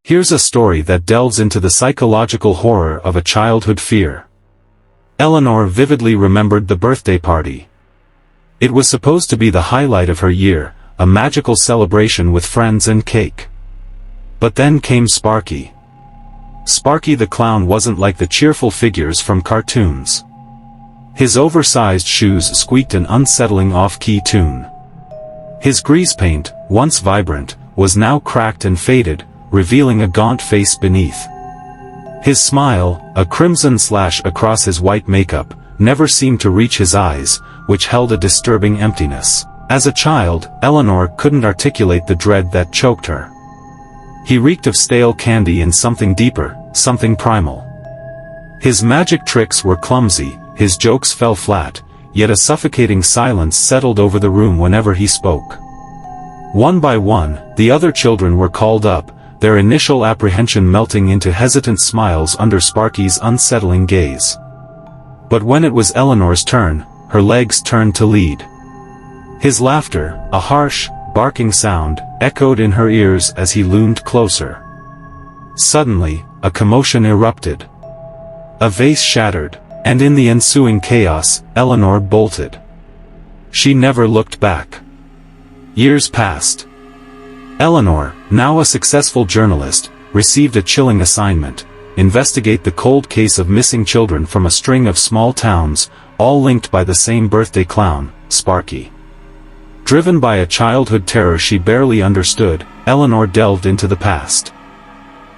Here's a story that delves into the psychological horror of a childhood fear. Eleanor vividly remembered the birthday party. It was supposed to be the highlight of her year, a magical celebration with friends and cake. But then came Sparky. Sparky the clown wasn't like the cheerful figures from cartoons. His oversized shoes squeaked an unsettling off-key tune. His grease paint, once vibrant, was now cracked and faded, revealing a gaunt face beneath. His smile, a crimson slash across his white makeup, never seemed to reach his eyes, which held a disturbing emptiness. As a child, Eleanor couldn't articulate the dread that choked her. He reeked of stale candy and something deeper, something primal. His magic tricks were clumsy, his jokes fell flat, yet a suffocating silence settled over the room whenever he spoke. One by one, the other children were called up, their initial apprehension melting into hesitant smiles under Sparky's unsettling gaze. But when it was Eleanor's turn, her legs turned to lead. His laughter, a harsh, barking sound, echoed in her ears as he loomed closer. Suddenly, a commotion erupted. A vase shattered, and in the ensuing chaos, Eleanor bolted. She never looked back. Years passed. Eleanor, now a successful journalist, received a chilling assignment: investigate the cold case of missing children from a string of small towns, all linked by the same birthday clown, Sparky. Driven by a childhood terror she barely understood, Eleanor delved into the past.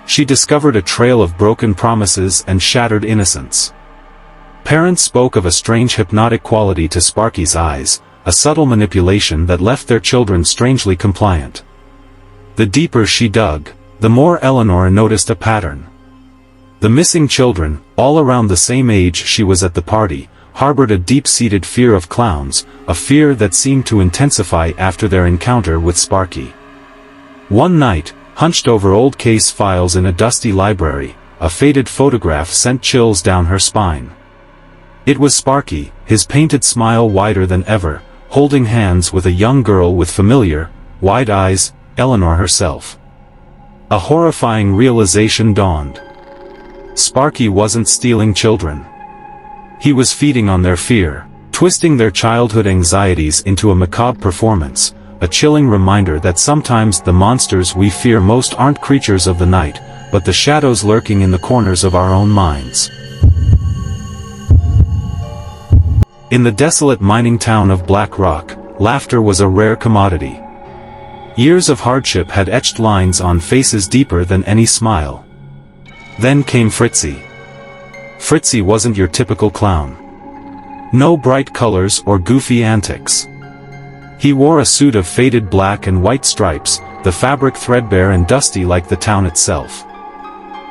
She discovered a trail of broken promises and shattered innocence. Parents spoke of a strange hypnotic quality to Sparky's eyes, a subtle manipulation that left their children strangely compliant. The deeper she dug, the more Eleanor noticed a pattern. The missing children, all around the same age she was at the party, harbored a deep-seated fear of clowns, a fear that seemed to intensify after their encounter with Sparky. One night, hunched over old case files in a dusty library, a faded photograph sent chills down her spine. It was Sparky, his painted smile wider than ever, holding hands with a young girl with familiar, wide eyes, Eleanor herself. A horrifying realization dawned. Sparky wasn't stealing children. He was feeding on their fear, twisting their childhood anxieties into a macabre performance, a chilling reminder that sometimes the monsters we fear most aren't creatures of the night, but the shadows lurking in the corners of our own minds. In the desolate mining town of Black Rock, laughter was a rare commodity. Years of hardship had etched lines on faces deeper than any smile. Then came Fritzy. Fritzy wasn't your typical clown. No bright colors or goofy antics. He wore a suit of faded black and white stripes, the fabric threadbare and dusty like the town itself.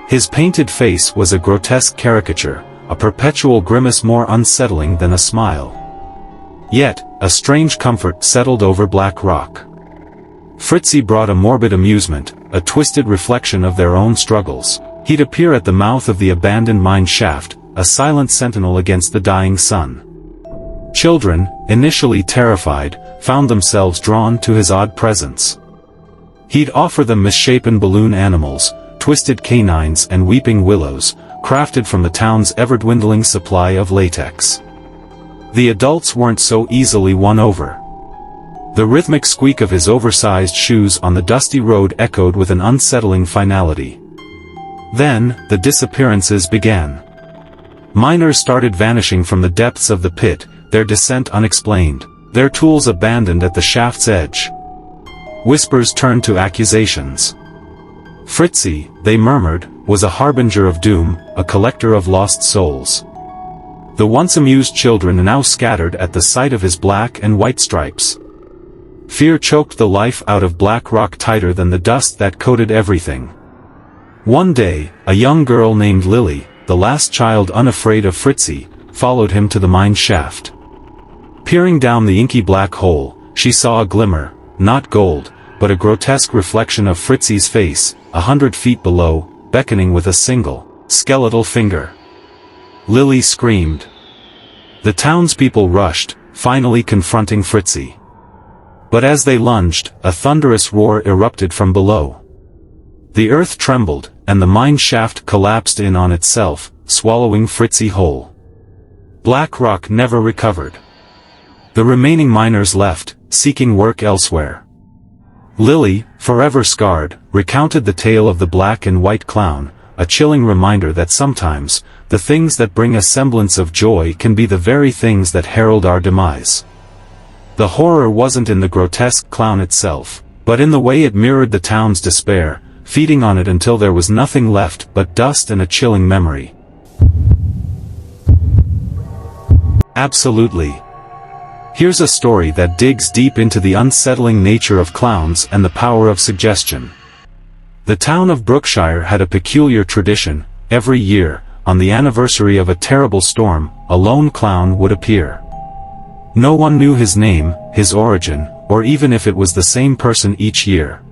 His painted face was a grotesque caricature, a perpetual grimace more unsettling than a smile. Yet, a strange comfort settled over Black Rock. Fritzy brought a morbid amusement, a twisted reflection of their own struggles. He'd appear at the mouth of the abandoned mine shaft, a silent sentinel against the dying sun. Children, initially terrified, found themselves drawn to his odd presence. He'd offer them misshapen balloon animals, twisted canines and weeping willows, crafted from the town's ever-dwindling supply of latex. The adults weren't so easily won over. The rhythmic squeak of his oversized shoes on the dusty road echoed with an unsettling finality. Then, the disappearances began. Miners started vanishing from the depths of the pit, their descent unexplained, their tools abandoned at the shaft's edge. Whispers turned to accusations. Fritzy, they murmured, was a harbinger of doom, a collector of lost souls. The once amused children now scattered at the sight of his black and white stripes. Fear choked the life out of Black Rock tighter than the dust that coated everything. One day, a young girl named Lily, the last child unafraid of Fritzy, followed him to the mine shaft. Peering down the inky black hole, she saw a glimmer, not gold, but a grotesque reflection of Fritzy's face, 100 feet below, beckoning with a single, skeletal finger. Lily screamed. The townspeople rushed, finally confronting Fritzy. But as they lunged, a thunderous roar erupted from below. The earth trembled, and the mine shaft collapsed in on itself, swallowing Fritzy whole. Black Rock never recovered. The remaining miners left, seeking work elsewhere. Lily, forever scarred, recounted the tale of the black and white clown, a chilling reminder that sometimes, the things that bring a semblance of joy can be the very things that herald our demise. The horror wasn't in the grotesque clown itself, but in the way it mirrored the town's despair, feeding on it until there was nothing left but dust and a chilling memory. Absolutely. Here's a story that digs deep into the unsettling nature of clowns and the power of suggestion. The town of Brookshire had a peculiar tradition. Every year, on the anniversary of a terrible storm, a lone clown would appear. No one knew his name, his origin, or even if it was the same person each year.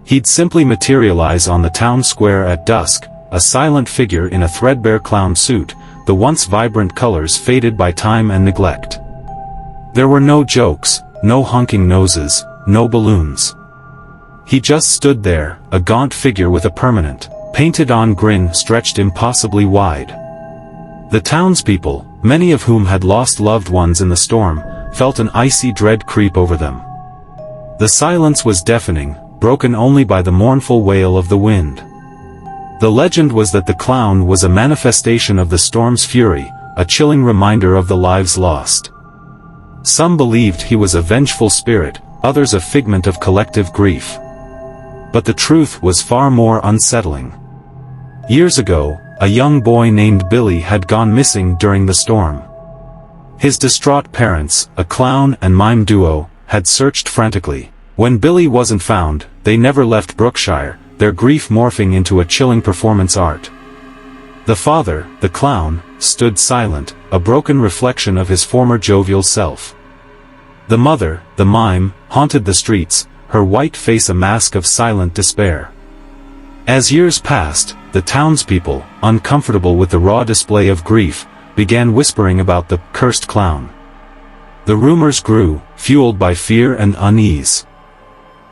He'd simply materialize on the town square at dusk, a silent figure in a threadbare clown suit, the once vibrant colors faded by time and neglect. There were no jokes, no honking noses, no balloons. He just stood there, a gaunt figure with a permanent, painted-on grin stretched impossibly wide. The townspeople, many of whom had lost loved ones in the storm, felt an icy dread creep over them. The silence was deafening, broken only by the mournful wail of the wind. The legend was that the clown was a manifestation of the storm's fury, a chilling reminder of the lives lost. Some believed he was a vengeful spirit, others a figment of collective grief. But the truth was far more unsettling. Years ago, a young boy named Billy had gone missing during the storm. His distraught parents, a clown and mime duo, had searched frantically. When Billy wasn't found, they never left Brookshire, their grief morphing into a chilling performance art. The father, the clown, stood silent, a broken reflection of his former jovial self. The mother, the mime, haunted the streets, her white face a mask of silent despair. As years passed, the townspeople, uncomfortable with the raw display of grief, began whispering about the cursed clown. The rumors grew, fueled by fear and unease.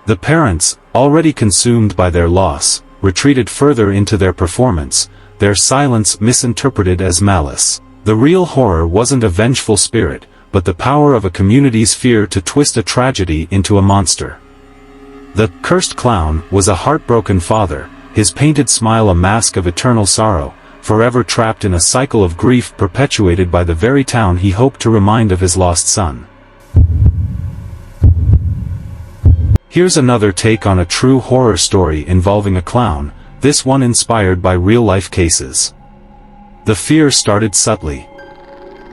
The parents, already consumed by their loss, retreated further into their performance, their silence misinterpreted as malice. The real horror wasn't a vengeful spirit, but the power of a community's fear to twist a tragedy into a monster. The cursed clown was a heartbroken father, his painted smile a mask of eternal sorrow, forever trapped in a cycle of grief perpetuated by the very town he hoped to remind of his lost son. Here's another take on a true horror story involving a clown, this one inspired by real-life cases. The fear started subtly.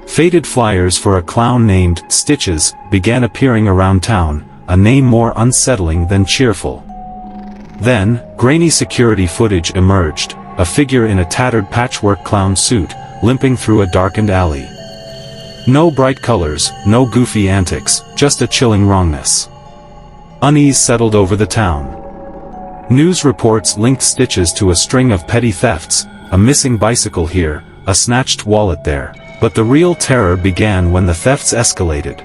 Faded flyers for a clown named Stitches began appearing around town, a name more unsettling than cheerful. Then, grainy security footage emerged, a figure in a tattered patchwork clown suit, limping through a darkened alley. No bright colors, no goofy antics, just a chilling wrongness. Unease settled over the town. News reports linked Stitches to a string of petty thefts, a missing bicycle here, a snatched wallet there, but the real terror began when the thefts escalated.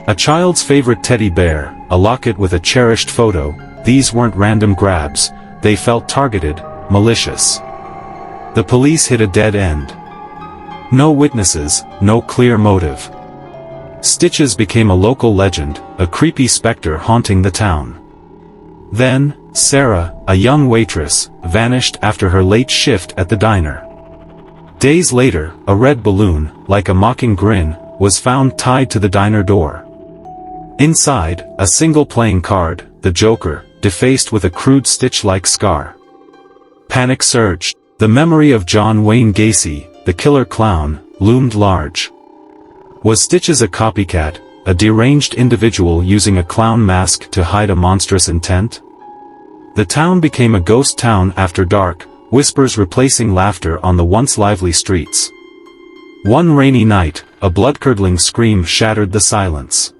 A child's favorite teddy bear, a locket with a cherished photo, these weren't random grabs, they felt targeted, malicious. The police hit a dead end. No witnesses, no clear motive. Stitches became a local legend, a creepy specter haunting the town. Then, Sarah, a young waitress, vanished after her late shift at the diner. Days later, a red balloon, like a mocking grin, was found tied to the diner door. Inside, a single playing card, the Joker, defaced with a crude stitch-like scar. Panic surged. The memory of John Wayne Gacy, the killer clown, loomed large. Was Stitches a copycat, a deranged individual using a clown mask to hide a monstrous intent? The town became a ghost town after dark, whispers replacing laughter on the once lively streets. One rainy night, a blood-curdling scream shattered the silence.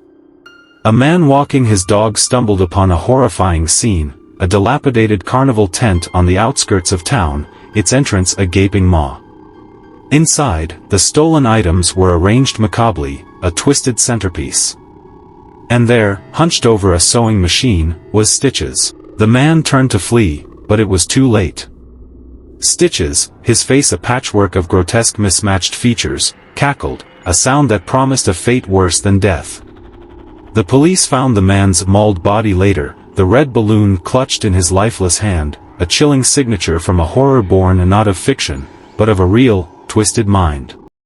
A man walking his dog stumbled upon a horrifying scene, a dilapidated carnival tent on the outskirts of town, its entrance a gaping maw. Inside, the stolen items were arranged macabrely, a twisted centerpiece. And there, hunched over a sewing machine, was Stitches. The man turned to flee, but it was too late. Stitches, his face a patchwork of grotesque mismatched features, cackled, a sound that promised a fate worse than death. The police found the man's mauled body later, the red balloon clutched in his lifeless hand, a chilling signature from a horror born not of fiction, but of a real, twisted mind.